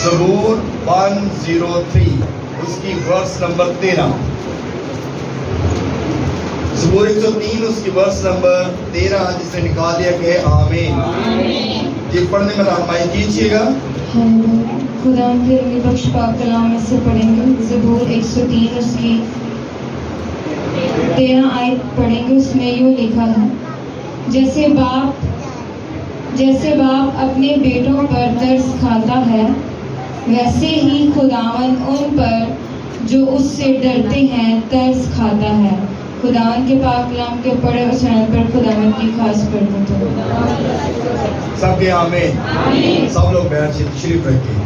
زبور 103 اس کی verse number 13. زبور 103 اس کی ورس نمبر 13 جس نے نکال دیا کہ آمین. یہ پڑھنے میں رہنمائی کیجیے گا. خدا کے روی بخش پاک کلام میں سے پڑھیں گے. زبور 103 اس کی 13 آیت پڑھیں گے. اس میں یوں لکھا ہے: جیسے باپ اپنے بیٹوں پر ترس کھاتا ہے، ویسے ہی خداوند ان پر جو اس سے ڈرتے ہیں ترس کھاتا ہے. خداوند کے پاک کلام کے پڑھے اور سنت پر خداوند کی خاص برکت ہو. سب کے آمین. سب لوگ بیٹھ کے تشریف رکھیں.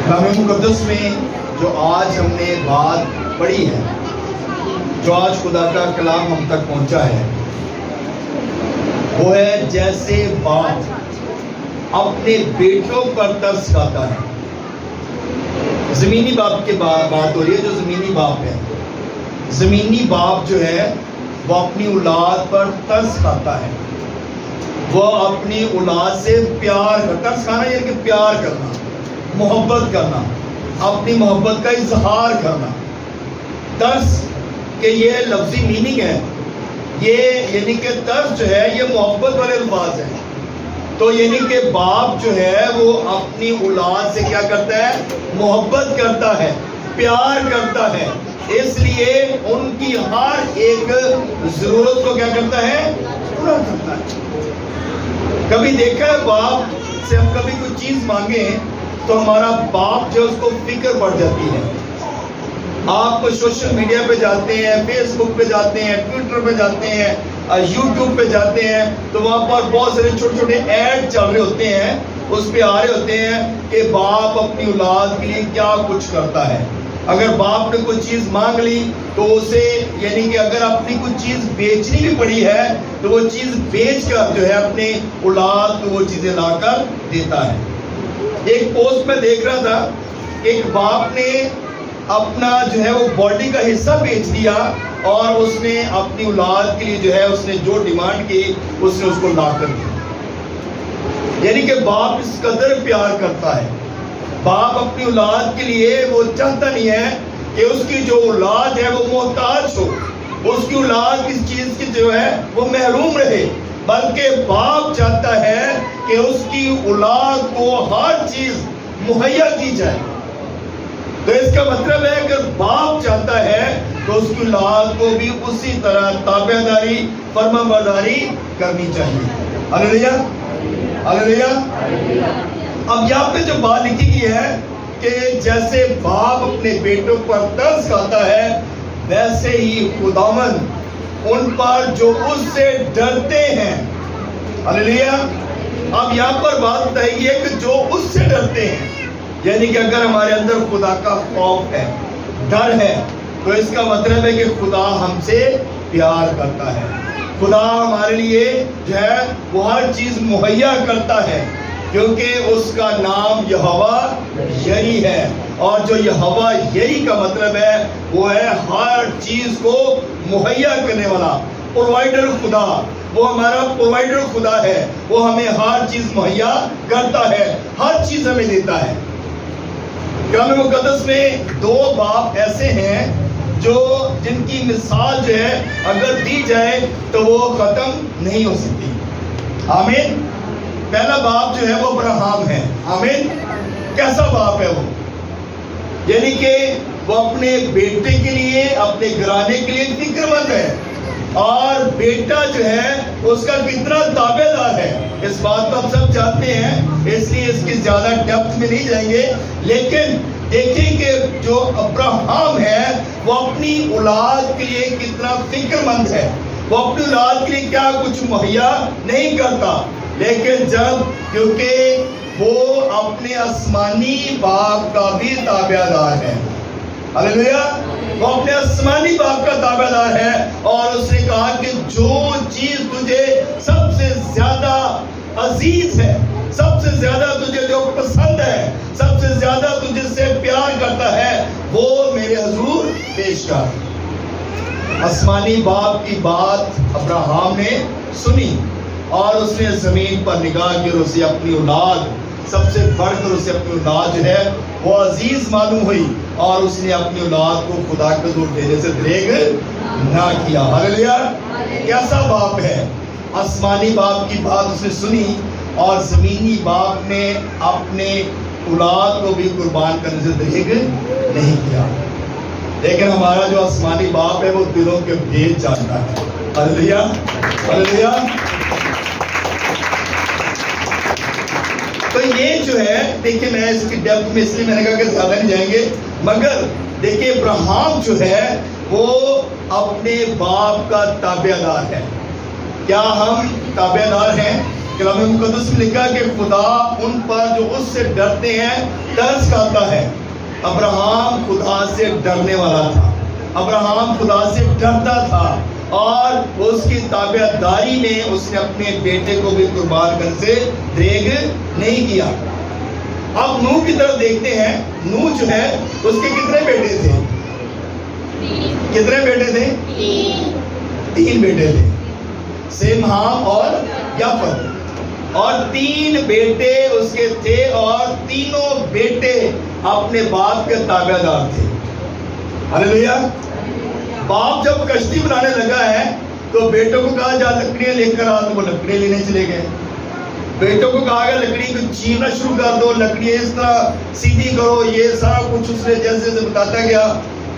کلام مقدس میں جو آج ہم نے بات پڑھی ہے، جو آج خدا کا کلام ہم تک پہنچا ہے، وہ ہے جیسے باپ اپنے بیٹوں پر ترس کھاتا ہے. زمینی باپ کی بات ہو رہی ہے. جو زمینی باپ ہے، زمینی باپ جو ہے وہ اپنی اولاد پر ترس کھاتا ہے. وہ اپنی اولاد سے پیار کرتا. ترس کھانا یعنی کہ پیار کرنا، محبت کرنا، اپنی محبت کا اظہار کرنا. ترس کہ یہ لفظی میننگ ہے، یہ یعنی کہ ترس جو ہے یہ محبت والے الفاظ ہیں. تو یعنی کہ باپ جو ہے وہ اپنی اولاد سے کیا کرتا ہے؟ محبت کرتا ہے، پیار کرتا ہے. اس لیے ان کی ہر ایک ضرورت کو کیا کرتا ہے؟ پورا کرتا ہے. کبھی دیکھا ہے باپ سے ہم کبھی کوئی چیز مانگیں تو ہمارا باپ جو اس کو فکر پڑ جاتی ہے. آپ سوشل میڈیا پہ جاتے ہیں، فیس بک پہ جاتے ہیں، ٹویٹر پہ جاتے ہیں، یوٹیوب پہ جاتے ہیں، تو وہاں پر بہت سارے چھوٹے چھوٹے ایڈ چل رہے ہوتے ہیں. اس پہ آ رہے ہوتے ہیں کہ باپ اپنی اولاد کے لیے کیا کچھ کرتا ہے. اگر باپ نے کوئی چیز مانگ لی تو اسے یعنی کہ اگر اپنی کوئی چیز بیچنی بھی پڑی ہے تو وہ چیز بیچ کر جو ہے اپنے اولاد کو وہ چیزیں لا کر دیتا ہے. ایک پوسٹ میں دیکھ رہا تھا، ایک باپ نے اپنا جو ہے وہ باڈی کا حصہ بیچ دیا اور اس نے اپنی اولاد کے لیے جو ہے اس نے جو ڈیمانڈ کی اس نے اس کو لا کر دیا. یعنی کہ باپ اس قدر پیار کرتا ہے. باپ اپنی اولاد کے لیے وہ چاہتا نہیں ہے کہ اس کی جو اولاد ہے وہ محتاج ہو، اس کی اولاد کس چیز کی جو ہے وہ محروم رہے، بلکہ باپ چاہتا ہے کہ اس کی اولاد کو ہر چیز مہیا کی جائے. تو اس کا مطلب ہے کہ باپ چاہتا ہے تو اس کی اولاد کو بھی اسی طرح تابع داری، فرما برداری کرنی چاہیے. ہلیلویا، ہلیلویا. اب یہاں پہ جو بات لکھی گئی ہے کہ جیسے باپ اپنے بیٹوں پر ترس کھاتا ہے، ویسے ہی خداوند ان پر جو اس سے ڈرتے ہیں. ہلیلویا. اب یہاں پر بات بتائی ہے کہ جو اس سے ڈرتے ہیں، یعنی کہ اگر ہمارے اندر خدا کا خوف ہے، ڈر ہے، تو اس کا مطلب ہے کہ خدا ہم سے پیار کرتا ہے. خدا ہمارے لیے جو ہے وہ ہر چیز مہیا کرتا ہے، کیونکہ اس کا نام یہوہ یری ہے. اور جو یہوہ یری کا مطلب ہے وہ ہے ہر چیز کو مہیا کرنے والا، پرووائڈر خدا. وہ ہمارا پرووائڈر خدا ہے. وہ ہمیں ہر چیز مہیا کرتا ہے، ہر چیز ہمیں دیتا ہے. کلام مقدس میں دو باپ ایسے ہیں جو جن کی مثال جو ہے اگر دی جائے تو وہ ختم نہیں ہو سکتی. آمین. پہلا باپ جو ہے وہ ابراہیم ہے. آمین. کیسا باپ ہے وہ؟ یعنی کہ وہ اپنے بیٹے کے لیے، اپنے گھرانے کے لیے فکر مند ہے. اور بیٹا جو ہے اس کا کتنا تابع دار ہے اس بات کو ہم سب جانتے ہیں، اس لیے اس کی زیادہ ڈیپتھ میں نہیں جائیں گے. لیکن دیکھیں کہ جو ابراہیم ہے وہ اپنی اولاد کے لیے کتنا فکر مند ہے. وہ اپنی اولاد کے لیے کیا کچھ مہیا نہیں کرتا، لیکن جب کیونکہ وہ اپنے آسمانی باپ کا بھی تابع دار ہے. ہلیلویا. وہ اپنے آسمانی باپ کا تابع دار ہے اور اس نے کہا کہ جو چیز تجھے سب سے زیادہ عزیز ہے، سب سے زیادہ تجھے جو پسند ہے، سب سے زیادہ تجھے سے پیار کرتا ہے، وہ میرے حضور پیش کر. آسمانی باپ کی بات ابراہیم نے سنی اور اس نے زمین پر نگاہ کی اور اسے اپنی اولاد سب سے بڑھ کر اسے اپنی اولاد جو ہے وہ عزیز معلوم ہوئی اور اس نے اپنی اولاد کو خدا کے حضور دینے سے دریغ نہ کیا. ہاللیلویا. کیسا باپ ہے؟ آسمانی باپ کی بات اس نے سنی اور زمینی باپ نے اپنے اولاد کو بھی قربان کرنے سے دریغ نہیں کیا. لیکن ہمارا جو آسمانی باپ ہے وہ دلوں کے بھید جانتا ہے. ہاللیلویا. ہاللیلویا. تو یہ جو ہے دیکھیں میں اس کی ڈیپتھ میں اس لیے میں نے کہا کہ زیادہ نہیں جائیں گے، مگر دیکھیں ابراہیم جو ہے وہ اپنے باپ کا تابع دار ہے. کیا ہم تابع دار ہیں؟ کلام مقدس میں لکھا کہ خدا ان پر جو اس سے ڈرتے ہیں ترس کھاتا ہے. ابراہیم خدا سے ڈرنے والا تھا، ابراہیم خدا سے ڈرتا تھا اور اس کی تابع داری میں اس نے اپنے بیٹے کو بھی قربان کرنے سے دریغ نہیں کیا. اب نوح کی طرف دیکھتے ہیں. نوح جو ہے اس کے کتنے بیٹے تھے؟ کتنے بیٹے تھے؟ تین بیٹے تھے، سیم، حام اور یافت. اور تین بیٹے اس کے تھے اور تینوں بیٹے اپنے باپ کے تابع دار تھے. ہاللیلویا. باپ جب کشتی بنانے لگا ہے تو بیٹوں کو کہا جا لکڑیاں لے کر آ، تو وہ لکڑیاں لینے چلے گئے. بیٹوں کو کہا گیا لکڑی کو چیرنا شروع کر دو، لکڑیاں اس طرح سیدھی کرو، یہ سارا کچھ اس نے جیسے جیسے بتاتا گیا.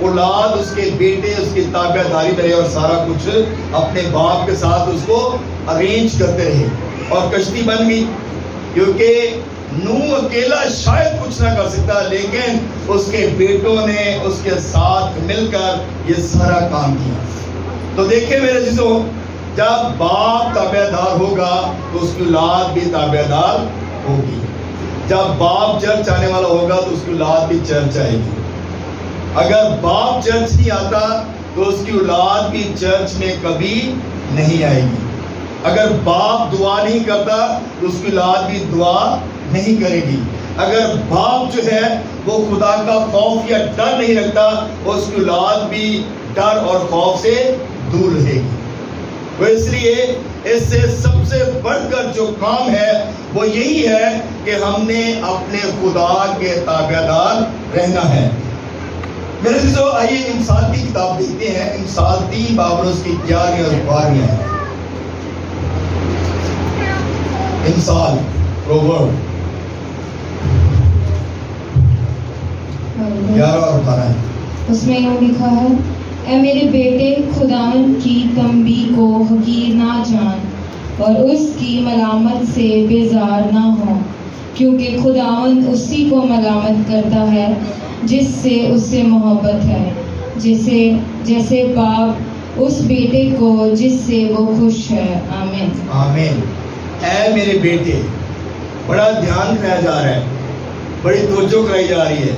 اولاد اس کے بیٹے اس کی تابع داری میں رہے اور سارا کچھ اپنے باپ کے ساتھ اس کو ارینج کرتے رہے اور کشتی بن گئی. کیونکہ نوح اکیلا شاید کچھ نہ کر سکتا، لیکن اس کے بیٹوں نے اس کے ساتھ مل کر یہ سارا کام کیا. تو دیکھیں میرے عزیزوں، جب باپ تابع دار ہوگا تو اس کی اولاد بھی تابع دار ہوگی. جب باپ چرچ آنے والا ہوگا تو اس کی اولاد بھی چرچ آئے گی. اگر باپ چرچ نہیں آتا تو اس کی اولاد بھی چرچ میں کبھی نہیں آئے گی. اگر باپ دعا نہیں کرتا تو اس کی اولاد بھی دعا نہیں کرے گی. اگر باپ جو ہے وہ خدا کا خوف یا ڈر نہیں رکھتا اس کی اولاد بھی ڈر اور خوف سے دور رہے گی. تو اس لیے اس سے سب سے بڑھ کر جو کام ہے وہ یہی ہے کہ ہم نے اپنے خدا کے تابع دار رہنا ہے. میرے عزیزو، آئیے امثال کی کتاب دیکھتے ہیں. امثال 3 باب اور اس کی 11 اور 12 ہے. امثال پروورب 11 اور 12 اس میں یوں لکھا ہے، اے میرے بیٹے خداوند کی تنبیہ کو حقیر نہ جان اور اس کی ملامت سے بیزار نہ ہو، کیونکہ خداوند اسی کو ملامت کرتا ہے جس سے اس سے محبت ہے، جیسے باپ اس بیٹے کو جس سے وہ خوش ہے. آمین. آمین. اے میرے بیٹے، بڑا دھیان رکھا جا رہا ہے، بڑی توجہ کرائی جا رہی ہے.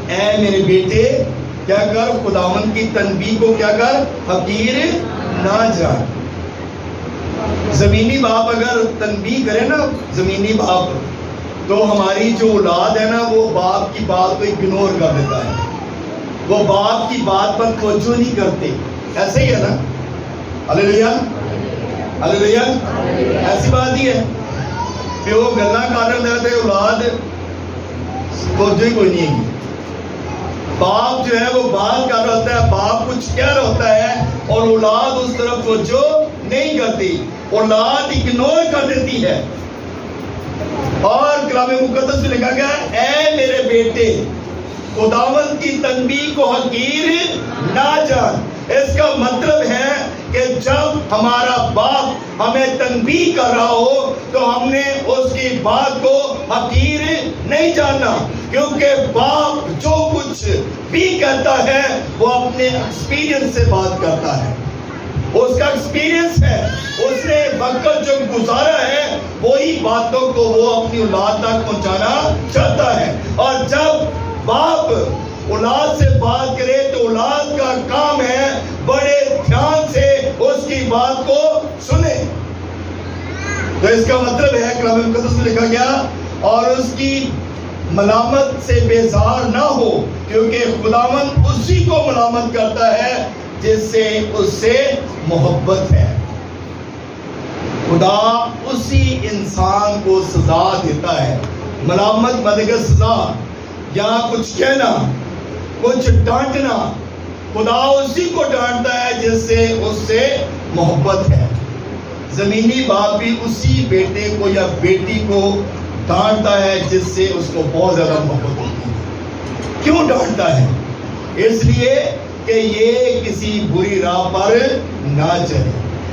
اے میرے بیٹے کیا کر، خداوند کی تنبیہ کو کیا کر، حقیر نہ جان. زمینی باپ اگر تنبیہ کرے نا، زمینی باپ، تو ہماری جو اولاد ہے نا وہ باپ کی بات کو اگنور کر دیتا ہے، وہ باپ کی بات پر توجہ نہیں کرتے. ایسے ہی ہے نا؟ ہاللیلویا. ہاللیلویا. ایسی بات ہی ہے. پیو گلا کر رہے تھے، اولاد توجہ ہی کوئی نہیں ہے. باپ جو ہے وہ بات کر رہا ہوتا ہے، باپ کچھ کہہ رہا ہوتا ہے اور اولاد اس طرف توجہ نہیں کرتی، اولاد اگنور کر دیتی ہے. اور کلام مقدس میں لکھا گیا، اے میرے بیٹے خداوند کی تنبیہ کو حقیر نہ جان. اس کا مطلب ہے کہ جب ہمارا باپ ہمیں تنبیہ کر رہا ہو تو ہم نے اس کی بات کو حقیر نہیں جاننا، کیونکہ باپ جو کچھ بھی کہتا ہے وہ اپنے ایکسپیرینس سے بات کرتا ہے. اس کا ایکسپیرینس ہے، اس نے وقت جو گزارا ہے وہی باتوں کو وہ اپنی اولاد تک پہنچانا چاہتا ہے. اور جب باپ اولاد سے بات کرے تو اولاد کا کام ہے بڑے دھیان سے اس کی بات کو سنے. تو اس کا مطلب ہے کلام مقدس میں لکھا گیا، اور اس کی ملامت سے بیزار نہ ہو، کیونکہ خداوند اسی کو ملامت کرتا ہے جس سے اس سے محبت ہے. خدا اسی انسان کو سزا دیتا ہے. ملامت مدگر سزا یا کچھ کہنا، کچھ ڈانٹنا، خدا اسی کو ڈانٹتا ہے جس سے اس سے محبت ہے. زمینی باپ بھی اسی بیٹے کو یا بیٹی کو ڈانٹتا ہے جس سے اس کو بہت زیادہ محبت ہوتی ہے. کیوں ڈانٹتا ہے؟ اس لیے کہ یہ کسی بری راہ پر نہ چلے،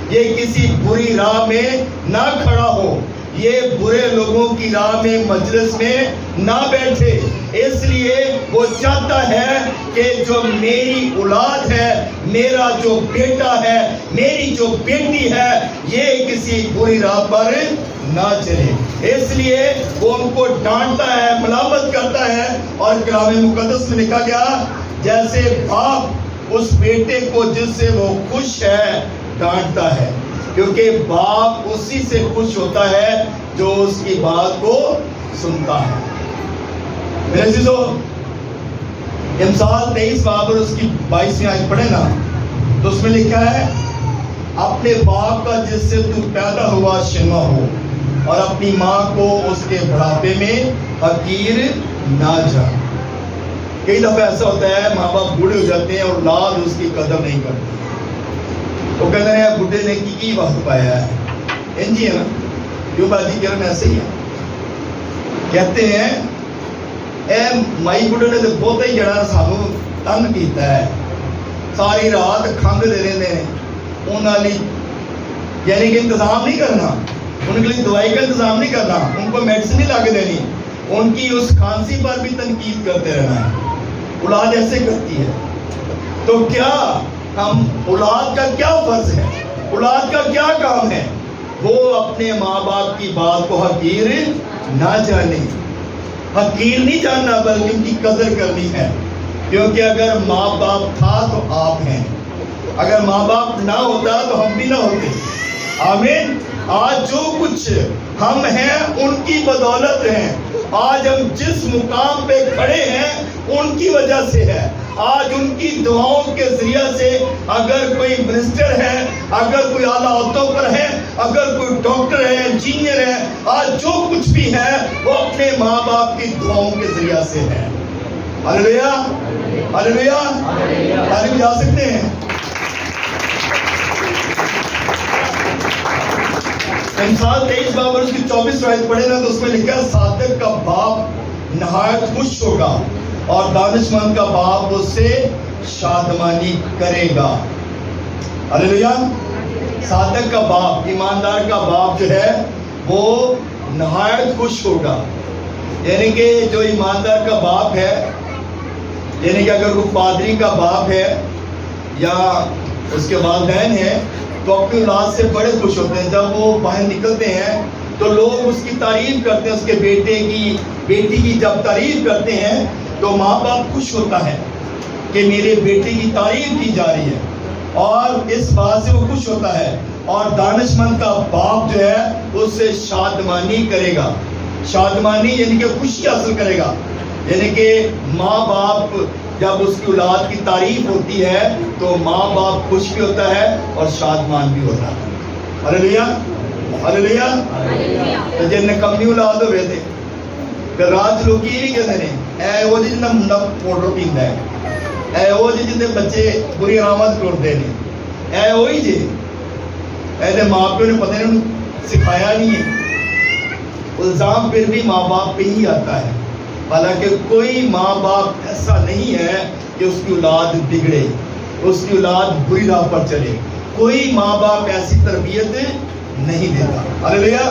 یہ کسی بری راہ میں نہ کھڑا ہو، یہ برے لوگوں کی راہ میں مجلس میں نہ بیٹھے. اس لیے وہ چاہتا ہے کہ جو میری اولاد ہے، میرا جو بیٹا ہے، میری جو بیٹی ہے، یہ کسی بری راہ پر نہ چلے. اس لیے وہ ان کو ڈانٹتا ہے، ملامت کرتا ہے. اور کلام مقدس میں لکھا گیا جیسے باپ اس بیٹے کو جس سے وہ خوش ہے ڈانٹتا ہے، کیونکہ باپ اسی سے خوش ہوتا ہے جو اس کی بات کو سنتا ہے. میرے عزیزو، امثال 23 باب اور اس کی 22ویں آیت پڑھے نا تو اس میں لکھا ہے اپنے باپ کا جس سے تو پیدا ہوا شنوا ہو، اور اپنی ماں کو اس کے بڑھاپے میں حقیر نہ جا. کئی دفعہ ایسا ہوتا ہے ماں باپ بوڑھے ہو جاتے ہیں اور اولاد اس کی قدر نہیں کرتی. وہ کہتے ہیں بڈھے نے کی وقت پایا ہے. انجی ہے نا، کیوں باجی کرن ایسے ہی ہے. کہتے ہیں اے مائی بڈھے نے تو بہت ہی جڑا سانو تنگ کیتا ہے، ساری رات کھنگ دے رہے ہیں. انہوں نے یعنی کہ انتظام نہیں کرنا، ان کے لیے دوائی کا انتظام نہیں کرنا، ان کو میڈیسن نہیں لا کے دینی، ان کی اس کھانسی پر بھی تنقید کرتے رہنا ہے. اولاد ایسے کرتی ہے. تو کیا ہم اولاد کا کیا فرض ہے، اولاد کا کیا کام ہے؟ وہ اپنے ماں باپ کی بات کو حقیر نہ جانے. حقیر نہیں جاننا بلکہ ان کی قدر کرنی ہے. کیونکہ اگر ماں باپ تھا تو آپ ہیں، اگر ماں باپ نہ ہوتا تو ہم بھی نہ ہوتے. آمین. آج جو کچھ ہم ہیں ان کی بدولت ہیں. آج ہم جس مقام پہ کھڑے ہیں ان کی وجہ سے ہے. آج ان کی دعاؤں کے ذریعہ سے اگر کوئی منسٹر ہے، اگر کوئی اعلیٰ عہدوں پر ہے، اگر کوئی ڈاکٹر ہے، انجینئر ہے، آج جو کچھ بھی ہے وہ اپنے ماں باپ کی دعاؤں کے ذریعہ سے ہے. ہلیلویا، ہلیلویا. تعریف جا سکتے ہیں. امثال 23 باب اور اس کی 24 آیت پڑھے نا تو اس میں لکھا ہے صادق کا باپ نہایت خوش ہوگا اور دانش مند کا باپ اس سے شادمانی کرے گا. ہلیلویا. صادق کا باپ، ایماندار کا باپ جو ہے وہ نہایت خوش ہوگا. یعنی کہ جو ایماندار کا باپ ہے، یعنی کہ اگر وہ پادری کا باپ ہے یا اس کے والدین ہیں تو اپنی اولاد سے بڑے خوش ہوتے ہیں. جب وہ باہر نکلتے ہیں تو لوگ اس کی تعریف کرتے ہیں، اس کے بیٹے کی، بیٹی کی جب تعریف کرتے ہیں تو ماں باپ خوش ہوتا ہے کہ میرے بیٹے کی تعریف کی جا رہی ہے، اور اس بات سے وہ خوش ہوتا ہے. اور دانش مند کا باپ جو ہے اس سے شادمانی کرے گا. شادمانی یعنی کہ خوشی حاصل کرے گا. یعنی کہ ماں باپ جب اس کی اولاد کی تعریف ہوتی ہے تو ماں باپ خوش بھی ہوتا ہے اور شادمان بھی ہوتا ہے. ہلیلویا، ہلیلویا. تو جن نکمی اولاد ہوئے تھے کہ رات لوگ یہ بھی کہتے ہیں اے وہ جی جنہیں منڈا پوڈر پیندا ہے، اے وہ جی جنہیں بچے بری آمد کرتے ہیں، اے وہی جی اے ماں پیو نے پتہ نہیں سکھایا نہیں ہے. الزام پھر بھی ماں باپ پہ ہی آتا ہے. حالانکہ کوئی ماں باپ ایسا نہیں ہے کہ اس کی اولاد بگڑے، اس کی اولاد بری راہ پر چلے. کوئی ماں باپ ایسی تربیت نہیں دیتا. ہلیلویا.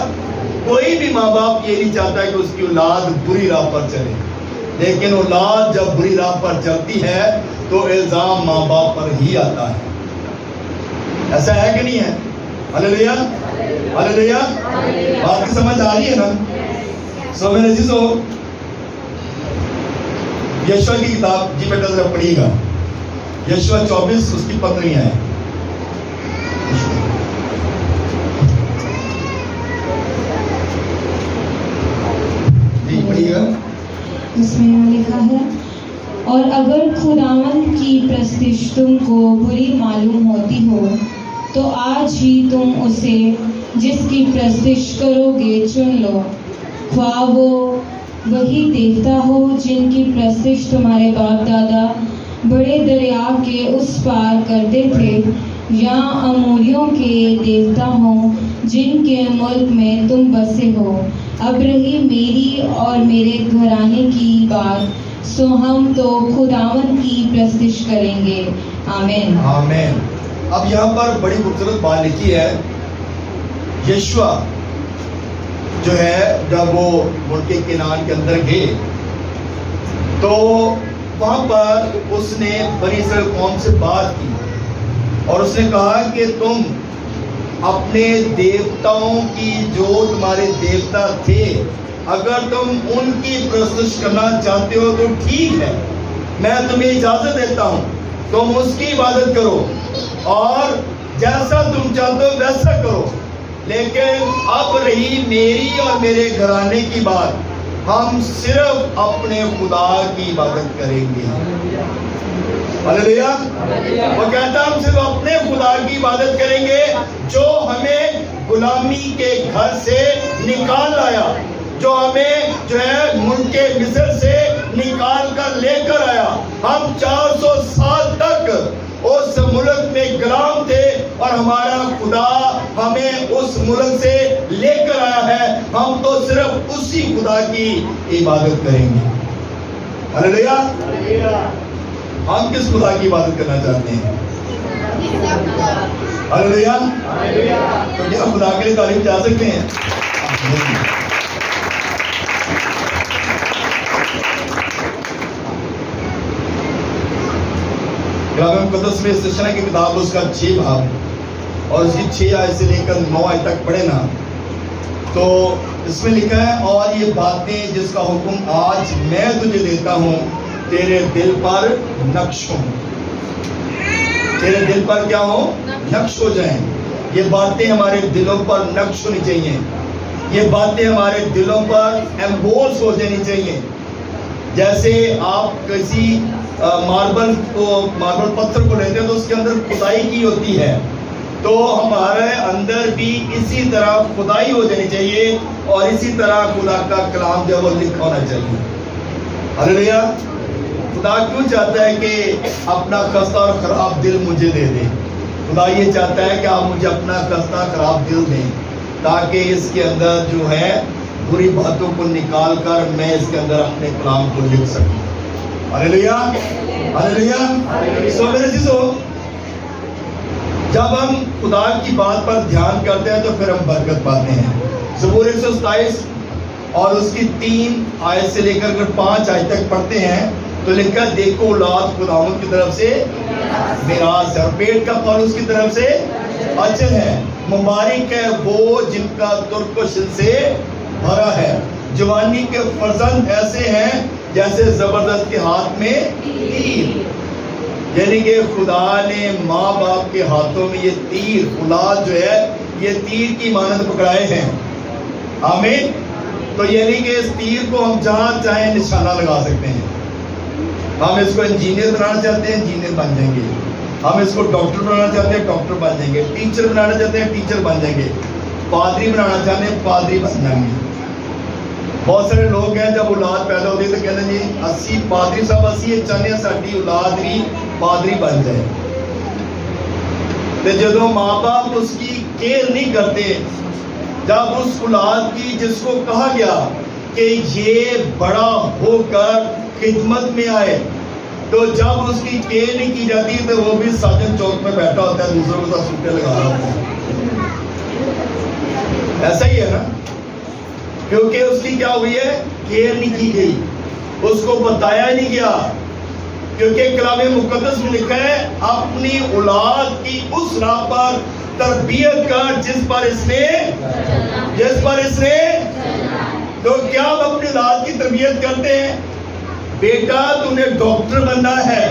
کوئی بھی ماں باپ یہ نہیں چاہتا کہ اس کی اولاد بری راہ پر چلے. لیکن اولاد جب بری راہ پر چلتی ہے تو الزام ماں باپ پر ہی آتا ہے. ایسا ہے کہ نہیں ہے؟ ہلیلویا، ہلیلویا. بات کی سمجھ آ رہی ہے نا؟ سو میرے عزیزو، یشوع کی کتاب جی بیٹا ذرا پڑھیے گا، یشوع 24 اس کی 15 ہے. جی پڑھیے گا. اس میں لکھا ہے اور اگر خداوند کی پرستش تم کو بری معلوم ہوتی ہو تو آج ہی تم اسے جس کی پرستش کرو گے چن لو، خواہ وہ وہی دیوتا ہو جن کی پرستش تمہارے باپ دادا بڑے دریا کے اس پار کرتے تھے، یا اموریوں کے دیوتا ہوں جن کے ملک میں تم بسے ہو۔ اب رہی میری اور میرے گھرانے کی بات، سو ہم تو خداوند کی پرستش کریں گے۔ آمین۔ آمین۔ اب یہاں پر بڑی خوبصورت بات لکھی ہے، یشوع جو ہے جب وہ ملک کنعان کے اندر گئے تو وہاں پر اس نے بنی اسرائیل قوم سے بات کی اور اس نے کہا کہ تم اپنے دیوتاؤں کی، جو تمہارے دیوتا تھے، اگر تم ان کی پرستش کرنا چاہتے ہو تو ٹھیک ہے، میں تمہیں اجازت دیتا ہوں، تم اس کی عبادت کرو اور جیسا تم چاہتے ہو ویسا کرو، لیکن اب رہی میری اور میرے گھرانے کی بات، ہم صرف اپنے خدا کی عبادت کریں گے۔ ہلیلویا۔ وہ کہتا ہم صرف اپنے خدا کی عبادت کریں گے جو ہمیں غلامی کے گھر سے نکال لایا، جو ہمیں جو ہے ملک مصر سے نکال کر لے کر آیا۔ ہم 400 سال تک اس ملک میں غلام تھے اور ہمارا خدا ہمیں اس ملک سے لے کر آیا ہے، ہم تو صرف اسی خدا کی عبادت کریں گے۔ ہلیلویا۔ ہم کس خدا کی عبادت کرنا چاہتے ہیں؟ ہلیلویا۔ تو کیا خدا کے لیے تعریف جا سکتے ہیں؟ کلام مقدس میں سشنہ کی کتاب اس کا 6 باب اور اس کی 6 آیت سے لے کر 9 آیت تک پڑھے نا تو اس میں لکھا ہے، اور یہ باتیں جس کا حکم آج میں تجھے دیتا ہوں تیرے دل پر نقش ہوں۔ تیرے دل پر کیا ہو؟ نقش ہو جائیں۔ یہ باتیں ہمارے دلوں پر نقش ہونی چاہیے، یہ باتیں ہمارے دلوں پر ایمبوس ہو جانی چاہیے۔ جیسے آپ کسی ماربل پتھر کو لیتے ہیں تو اس کے اندر کھدائی کی ہوتی ہے، تو ہمارے اندر بھی اسی طرح کھدائی ہو جانی چاہیے اور اسی طرح خدا کا کلام جو وہ لکھا ہونا چاہیے۔ ہلیلویا۔ خدا کیوں چاہتا ہے کہ اپنا خستہ اور خراب دل مجھے دے دیں؟ خدا یہ چاہتا ہے کہ آپ مجھے اپنا خستہ خراب دل دیں تاکہ اس کے اندر جو ہے بری باتوں کو نکال کر میں اس کے اندر اپنے کلام کو لکھ سکوں۔ ہلیلویا۔ ہلیلویا۔ سو میرے عزیزو، جب ہم خدا کی بات پر دھیان کرتے ہیں تو پھر ہم برکت پاتے ہیں۔ زبور 127 اور اس کی 3 آیت سے لے کر 5 آیت تک پڑھتے ہیں تو لکھا، دیکھو اولاد خداوند کی طرف سے میراث ہے اور پیٹ کا پھل اس کی طرف سے اجر ہے۔ مبارک ہے وہ جن کا ترک و شل سے بھرا ہے۔ جوانی کے فرزند ایسے ہیں جیسے زبردست کے ہاتھ میں تیر، یعنی کہ خدا نے ماں باپ کے ہاتھوں میں یہ تیر، اولاد جو ہے یہ تیر کی مانند پکڑائے ہیں۔ آمین۔ تو یعنی کہ اس تیر کو ہم جہاں چاہیں نشانہ لگا سکتے ہیں۔ ہم اس کو انجینئر بنانا چاہتے ہیں، انجینئر بن جائیں گے۔ ہم اس کو ڈاکٹر بنانا چاہتے ہیں، ڈاکٹر بن جائیں گے۔ ٹیچر بنانا چاہتے ہیں، ٹیچر بن جائیں گے۔ پادری بنانا چاہتے ہیں، پادری بن جائیں گے۔ بہت سارے لوگ ہیں جب اولاد پیدا ہوتی ہے تو کہتے ہیں جی 80 پادری صاحب 80 چاہتے ہیں ساری اولاد بھی پادری بن جائے، تو جدو ماں باپ اس کی کیئر نہیں کرتے، جب اس اولاد کی جس کو کہا گیا کہ یہ بڑا ہو کر خدمت میں آئے، تو جب اس کی کیئر نہیں کی جاتی تو وہ بھی ساجن چوک میں بیٹھا ہوتا ہے، دوسروں کو ساتھ سوٹے لگا رہا ہوتا ہے۔ ایسا ہی ہے نا، کیونکہ اس کی کیا ہوئی ہے؟ کیئر نہیں کی گئی، اس کو بتایا نہیں گیا۔ کیونکہ کلام مقدس میں لکھا ہے اپنی اولاد کی اس راہ پر تربیت کر جس پر اس نے تو کیا ہم اپنی اولاد کی تربیت کرتے ہیں؟ بیٹا تو نے ڈاکٹر بننا ہے،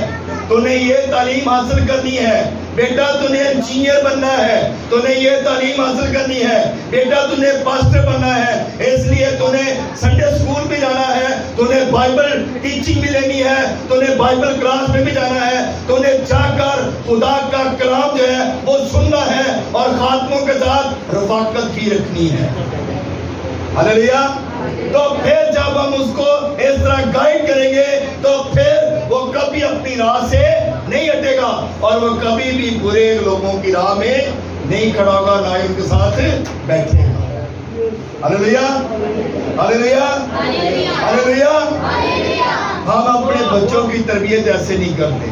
تو نے یہ تعلیم حاصل کرنی ہے، بیٹا تو نے انجینئر بننا ہے، تو نے یہ تعلیم حاصل کرنی ہے، بیٹا تو نے پاسٹر بننا ہے، اس لیے تو نے سنڈے اسکول بھی جانا ہے، تو نے بائبل ٹیچنگ بھی لینی ہے، تو نے بائبل کلاس میں بھی جانا ہے، تو نے جا کر خدا کا کلام جو ہے وہ سننا ہے اور خاتموں کے ساتھ رفاقت بھی رکھنی ہے۔ ہاللیلویا۔ تو پھر جب ہم اس کو اس طرح گائیڈ کریں گے تو پھر وہ کبھی اپنی راہ سے نہیں ہٹے گا اور وہ کبھی بھی برے لوگوں کی راہ میں نہیں کھڑا ہوگا، نہ ہی ان کے ساتھ بیٹھے گا۔ ہاللیلویا، ہاللیلویا، ہاللیلویا۔ ہم اپنے بچوں کی تربیت ایسے نہیں کرتے،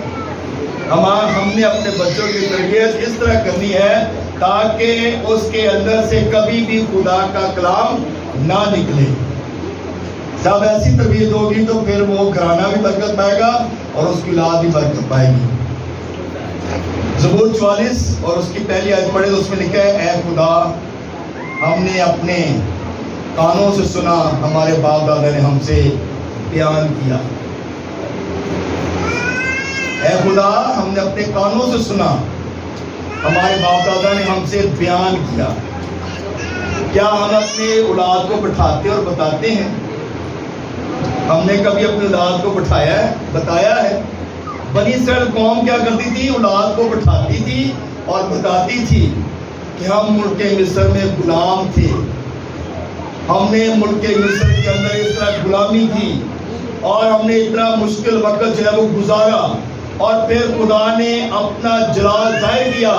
ہم نے اپنے بچوں کی تربیت اس طرح کرنی ہے تاکہ اس کے اندر سے کبھی بھی خدا کا کلام نہ نکلے۔ جب ایسی تربیت ہوگی تو پھر وہ گھرانہ بھی برکت پائے گا اور اس کی اولاد بھی برکت پائے گی۔ زبور 44 اور اس کی پہلی آیت پڑھے تو اس میں لکھا ہے، اے خدا ہم نے اپنے کانوں سے سنا، ہمارے باپ دادا نے ہم سے بیان کیا۔ اے خدا ہم نے اپنے کانوں سے سنا، ہمارے باپ دادا نے ہم سے بیان کیا۔ کیا ہم اپنے اولاد کو بٹھاتے اور بتاتے ہیں؟ ہم نے کبھی اپنی اولاد کو بٹھایا ہے، بتایا ہے؟ بنی اسرائیل قوم کیا کرتی تھی؟ اولاد کو بٹھاتی تھی اور بتاتی تھی کہ ہم ملک مصر میں غلام تھے، ہم نے ملک مصر کے اندر اس طرح غلامی کی اور ہم نے اتنا مشکل وقت جو ہے وہ گزارا، اور پھر خدا نے اپنا جلال ظاہر کیا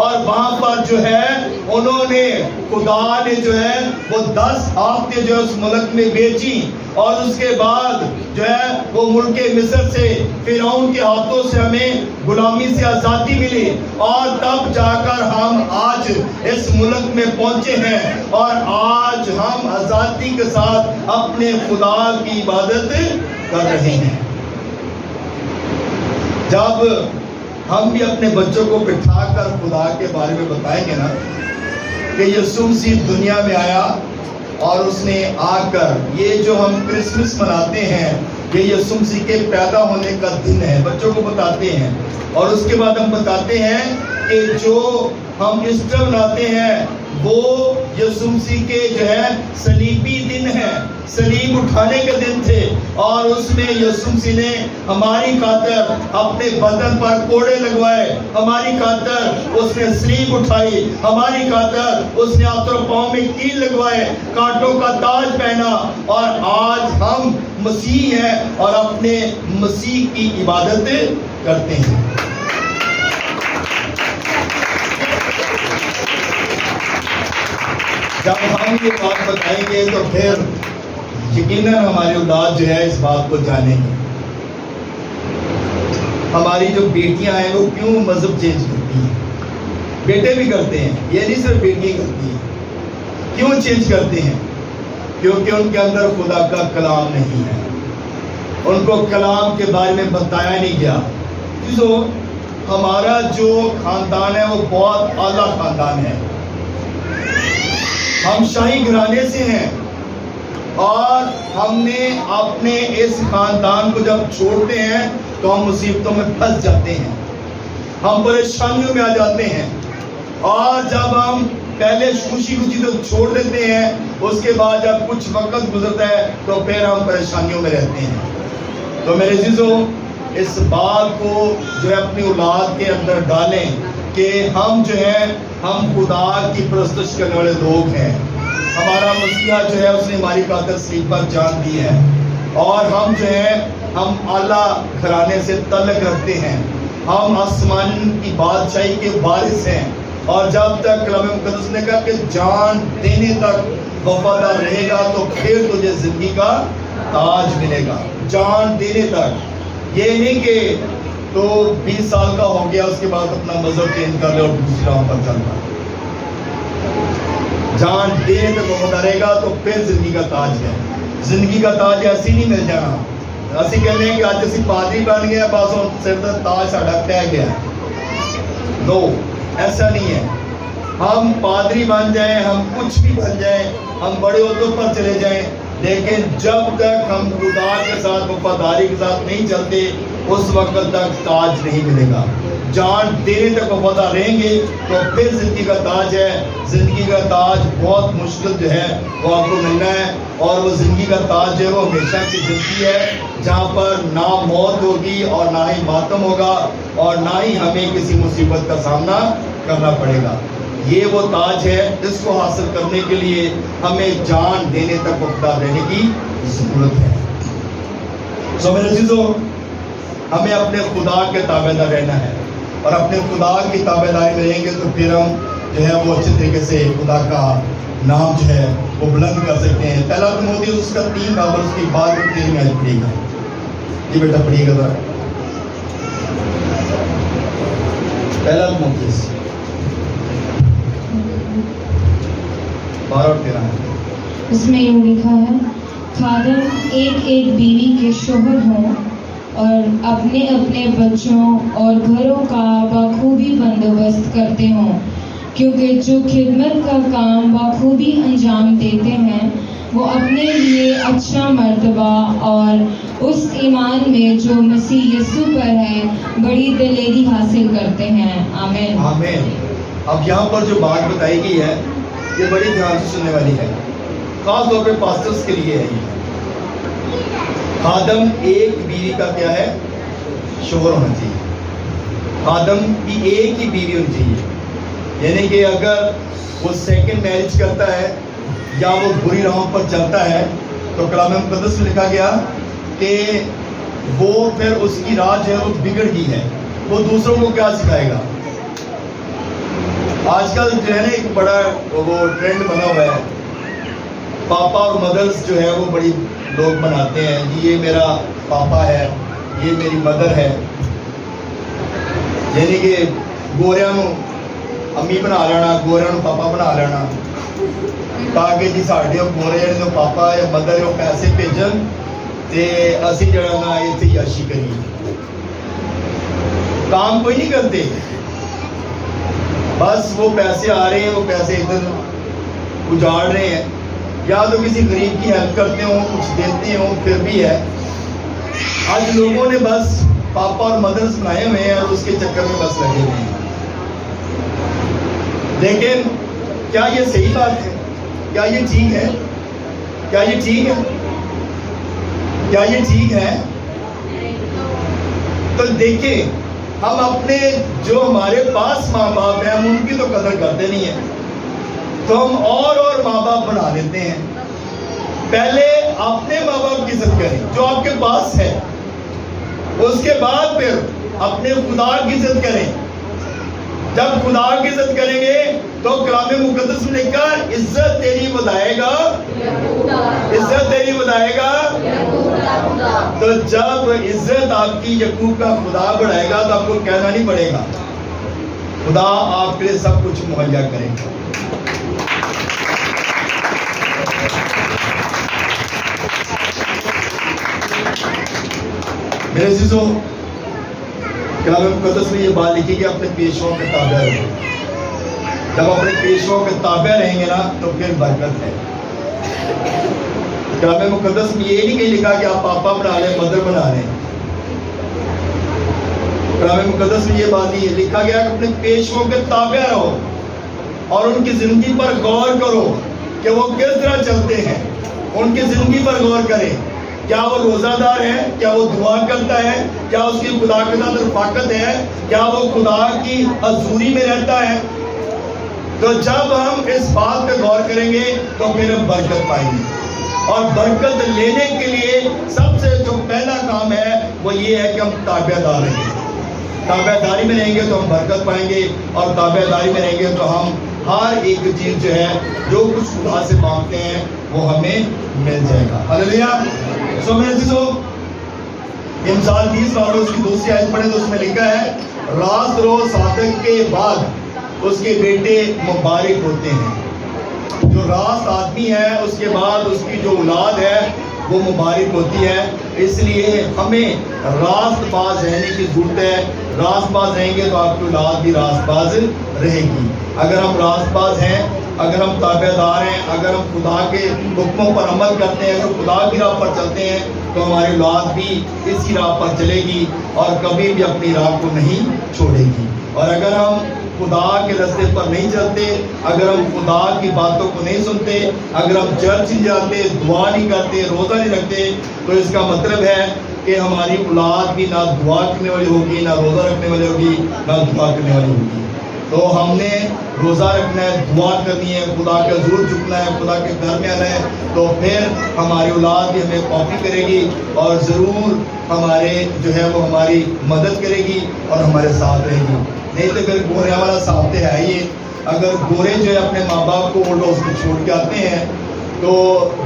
اور وہاں پر جو ہے انہوں نے خدا نے جو ہے وہ 10 آفتیں جو ہے اس ملک میں بیچی، اور اس کے بعد جو ہے وہ ملک مصر سے فرعون کے ہاتھوں سے ہمیں غلامی سے آزادی ملی، اور تب جا کر ہم آج اس ملک میں پہنچے ہیں اور آج ہم آزادی کے ساتھ اپنے خدا کی عبادت کر رہے ہیں۔ جب ہم بھی اپنے بچوں کو بٹھا کر خدا کے بارے میں بتائیں گے نا کہ یسوع مسیح دنیا میں آیا اور اس نے آ کر یہ جو ہم کرسمس مناتے ہیں یہ یسوع مسیح کے پیدا ہونے کا دن ہے، بچوں کو بتاتے ہیں، اور اس کے بعد ہم بتاتے ہیں کہ جو ہم ایسٹر مناتے ہیں وہ یسوع مسیح کے جو ہے صلیبی دن ہے، صلیب اٹھانے کے دن تھے، اور اس میں یسوع مسیح نے ہماری خاطر اپنے بدن پر کوڑے لگوائے، ہماری خاطر اس نے صلیب اٹھائی، ہماری خاطر اس نے ہاتھ اور پاؤں میں کیل لگوائے، کانٹوں کا تاج پہنا، اور آج ہم مسیح ہیں اور اپنے مسیح کی عبادت کرتے ہیں۔ جب ہم یہ بات بتائیں گے تو پھر یقیناً ہماری اولاد جو ہے اس بات کو جانیں گے۔ ہماری جو بیٹیاں ہیں وہ کیوں مذہب چینج کرتی ہیں؟ بیٹے بھی کرتے ہیں، یہ نہیں صرف بیٹیاں کرتی ہیں۔ کیوں چینج کرتے ہیں؟ کیونکہ ان کے اندر خدا کا کلام نہیں ہے، ان کو کلام کے بارے میں بتایا نہیں گیا۔ جو ہمارا جو خاندان ہے وہ بہت اعلیٰ خاندان ہے، ہم شاہی گھرانے سے ہیں، اور ہم نے اپنے اس خاندان کو جب چھوڑتے ہیں تو ہم مصیبتوں میں پھنس جاتے ہیں، ہم پریشانیوں میں آ جاتے ہیں، اور جب ہم پہلے خوشی خوشی تو چھوڑ دیتے ہیں، اس کے بعد جب کچھ وقت گزرتا ہے تو پھر ہم پریشانیوں میں رہتے ہیں۔ تو میرے عزیزوں، اس بات کو جو ہے اپنی اولاد کے اندر ڈالیں کہ ہم جو ہے ہم خدا کی پرستش کرنے والے لوگ ہیں، ہمارا مسیحا جو ہے اس نے ہماری خاطر صلیب پر جان دی ہے، اور ہم جو ہے ہم اعلیٰ گھرانے سے تعلق رکھتے ہیں، ہم آسمان کی بادشاہی کے وارث ہیں، اور جب تک کلام مقدس نے کہا کہ جان دینے تک وفادار رہے گا تو پھر تجھے زندگی کا تاج ملے گا۔ جان دینے تک، یہ نہیں کہ تو 20 سال کا ہو گیا اس کے بعد اپنا مذہب چینج کر لے اور دوسری راہ پر چل رہا۔ جان دینے تک وفادار رہے گا تو پھر زندگی کا تاج ہے۔ زندگی کا تاج ایسی نہیں مل جانا، اسی کہنے ہیں کہ آج اسی پادری بن گیا بس اور سر دا تاج ساڈا پہ گیا۔ نو، ایسا نہیں ہے۔ ہم پادری بن جائیں، ہم کچھ بھی بن جائیں، ہم بڑے عہدوں پر چلے جائیں، لیکن جب تک ہم خدا کے ساتھ وفاداری کے ساتھ نہیں چلتے اس وقت تک تاج نہیں ملے گا. جان دینے تک وفادار رہیں گے تو پھر زندگی کا تاج ہے. زندگی کا تاج بہت مشکل جو ہے وہ آپ کو ملنا ہے, اور وہ زندگی کا تاج جو ہے وہ ہمیشہ کی زندگی ہے, جہاں پر نہ موت ہوگی اور نہ ہی ماتم ہوگا اور نہ ہی ہمیں کسی مصیبت کا سامنا کرنا پڑے گا. یہ وہ تاج ہے, اس کو حاصل کرنے کے لیے ہمیں جان دینے تک وفادار رہنے کی ضرورت ہے. سو میرے عزیزو, ہمیں اپنے خدا کے تابعدار رہنا ہے, اور اپنے خدا کی تابعداری میں رہیں گے تو پھر ہم جو ہے وہ اچھے طریقے سے خدا کا نام جو ہے وہ بلند کر سکتے ہیں. پہلا تیموتھی اس کا 3 باب اس کی بات 3 میں پڑھیے گا. جی بیٹا پڑھیے گا ذرا. پہلا تیموتھی 12 اور 13 اس میں یوں لکھا ہے, خادم ایک ایک بیوی کے شوہر ہوں اور اپنے اپنے بچوں اور گھروں کا بخوبی بندوبست کرتے ہوں, کیونکہ جو خدمت کا کام بخوبی انجام دیتے ہیں وہ اپنے لیے اچھا مرتبہ اور اس ایمان میں جو مسیح یسوع پر ہے بڑی دلیری حاصل کرتے ہیں. آمین. آمین. اب یہاں پر جو بات بتائی گئی ہے یہ بڑی دھیان سے سننے والی ہے, خاص طور پہ پاسٹرز کے لیے ہے. یہ خادم ایک بیوی کا کیا ہے, شوہر ہونا چاہیے. خادم کی ایک ہی بیوی ہونی چاہیے, یعنی کہ اگر وہ سیکنڈ میرج کرتا ہے یا وہ بری راہوں پر چلتا ہے تو کلام مقدس میں لکھا گیا کہ وہ پھر اس کی راہ جو ہے وہ بگڑ گئی ہے, وہ دوسروں کو کیا سکھائے گا. آج کل جو ہے نا ایک بڑا وہ ٹرینڈ بنا ہوا ہے, پاپا اور مدرس جو ہے وہ بڑی لوگ بناتے ہیں, جی یہ میرا پاپا ہے, یہ میری مدر ہے, یعنی کہ گوریاں نو امی بنا لینا, گوریاں نو پاپا بنا لینا, تاکہ جی ساڈے گورے جو پاپا یا مدر ہے وہ پیسے بھیجن تے اسی جڑا نا اتنے یاشی کریے. کام کوئی نہیں کرتے, بس وہ پیسے آ رہے ہیں, وہ پیسے ادھر اجاڑ رہے ہیں, یا تو کسی غریب کی ہیلپ کرتے ہوں, کچھ دیتے ہوں, پھر بھی ہے. آج لوگوں نے بس پاپا اور مدرس بنائے ہوئے ہیں اور اس کے چکر میں بس لگے ہوئے ہیں. لیکن کیا یہ صحیح بات ہے؟ کیا یہ ٹھیک ہے؟ کیا یہ ٹھیک ہے؟ کیا یہ ٹھیک ہے؟ تو دیکھیں, ہم اپنے جو ہمارے پاس ماں باپ ہیں ہم ان کی تو قدر کرتے نہیں ہیں, تو ہم اور ماں باپ بنا لیتے ہیں. پہلے اپنے ماں باپ کی عزت کریں جو آپ کے پاس ہے, اس کے بعد پھر اپنے خدا کی عزت کریں. جب خدا کی عزت کریں گے تو کلام مقدس میں لکھا عزت تیری بتائے گا, عزت تیری بتائے گا. تو جب عزت آپ کی یعقوب کا خدا بڑھائے گا تو آپ کو کہنا نہیں پڑے گا, خدا آپ کے لیے سب کچھ مہیا کرے گا. میرے عزیزو, کلام مقدس میں یہ بات لکھی کہ اپنے پیشواؤں کے تابع رہو. جب اپنے پیشواؤں کے تابع رہیں گے نا تو پھر برکت ہے. کلام مقدس میں یہ نہیں کہ لکھا کہ آپ پاپا بنا لیں, مدر بنا لیں. کلام مقدس میں یہ بات نہیں لکھا گیا کہ اپنے پیشواؤں کے تابع رہو اور ان کی زندگی پر غور کرو کہ وہ کس طرح چلتے ہیں. ان کی زندگی پر غور کریں, کیا وہ روزہ دار ہے, کیا وہ دعا کرتا ہے, کیا اس کی خدا کے ساتھ رفاقت ہے, کیا وہ خدا کی حضوری میں رہتا ہے. تو جب ہم اس بات پہ غور کریں گے تو پھر ہم برکت پائیں گے. اور برکت لینے کے لیے سب سے جو پہلا کام ہے وہ یہ ہے کہ ہم تابع دار رہیں گے. تابع داری میں رہیں گے تو ہم برکت پائیں گے, اور تابع داری میں رہیں گے تو ہم ہر ایک چیز جو ہے جو کچھ خدا سے مانگتے ہیں وہ ہمیں مل جائے گا. ہلیلویا. سو میرے عزیزو, امثال 30 اور اس کی دوسری آیت پڑھیں تو اس میں لکھا ہے راست رو صادق کے بعد اس کے بیٹے مبارک ہوتے ہیں. جو راست آدمی ہے اس کے بعد اس کی جو اولاد ہے وہ مبارک ہوتی ہے. اس لیے ہمیں راست باز رہنے کی ضرورت ہے. راست باز رہیں گے تو آپ کی اولاد بھی راست باز رہے گی. اگر ہم راست باز ہیں, اگر ہم تابع دار ہیں, اگر ہم خدا کے حکموں پر عمل کرتے ہیں, اگر خدا کی راہ پر چلتے ہیں, تو ہماری اولاد بھی اسی راہ پر چلے گی اور کبھی بھی اپنی راہ کو نہیں چھوڑے گی. اور اگر ہم خدا کے راستے پر نہیں چلتے, اگر ہم خدا کی باتوں کو نہیں سنتے, اگر ہم چرچ نہیں جاتے, دعا نہیں کرتے, روزہ نہیں رکھتے, تو اس کا مطلب ہے کہ ہماری اولاد بھی نہ دعا کرنے والی ہوگی, نہ روزہ رکھنے والی ہوگی, نہ دعا کرنے والی ہوگی. تو ہم نے روزہ رکھنا ہے, دعا کرنی ہے, خدا کے حضور جھکنا ہے, خدا کے گھر میں آنا ہے, تو پھر ہماری اولاد بھی ہمیں کاپی کرے گی اور ضرور ہمارے جو ہے وہ ہماری مدد کرے گی اور ہمارے ساتھ رہے گی. نہیں تو پھر گورے والا ساتھ ہے ہی. اگر گورے جو ہے اپنے ماں باپ کو اولڈ ہاؤس میں چھوڑ کے آتے ہیں, تو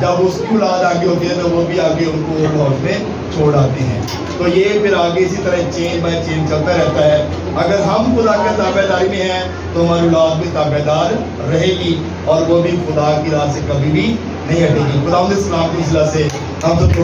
جب اس کی اولاد آگے ہوتی ہے تو وہ بھی آگے ان کو اولڈ ہاؤس میں چھوڑ آتے ہیں. تو یہ پھر آگے اسی طرح چین بائی چین چلتا رہتا ہے. اگر ہم خدا کے تابع داری میں ہیں تو ہماری اولاد بھی تابع دار رہے گی اور وہ بھی خدا کی راہ سے کبھی بھی نہیں ہٹے گی. خدا السلام کی وجہ سے ہم سب کو